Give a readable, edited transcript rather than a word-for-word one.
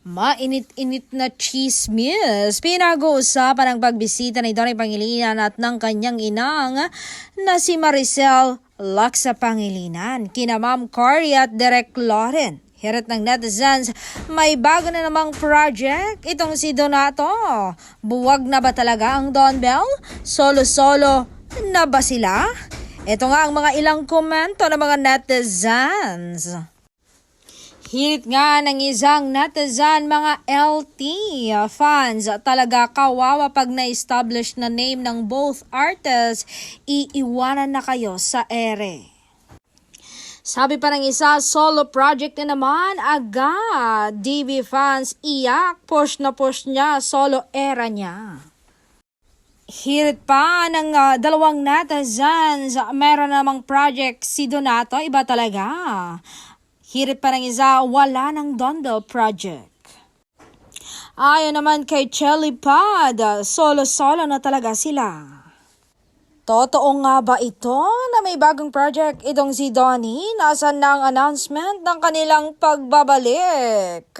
Mainit-init na chismis. Pinag-uusapan ang pagbisita ni Donnie Pangilinan at ng kanyang inang na si Maricel Laksa Pangilinan kina Ma'am Cory at Direk Loren. Hirit ng netizens, may bago na namang project itong si Donato. Buwag na ba talaga ang Don Bell? Solo-solo na ba sila? Ito nga ang mga ilang komento ng mga netizens. Hirit nga ng isang netizen, mga LT fans, talaga kawawa pag na-establish na name ng both artists, iiwanan na kayo sa ere. Sabi pa ng isa, solo project na naman agad. DB fans, iyak, push na push niya, solo era niya. Hirit pa ng dalawang netizens, meron namang project si Donato, iba talaga. Hirit pa ng isa, wala ng Don Bell project. Ayon naman kay Chelly Pad, solo-solo na talaga sila. Totoo nga ba ito na may bagong project itong si Donnie? Nasaan na ang announcement ng kanilang pagbabalik?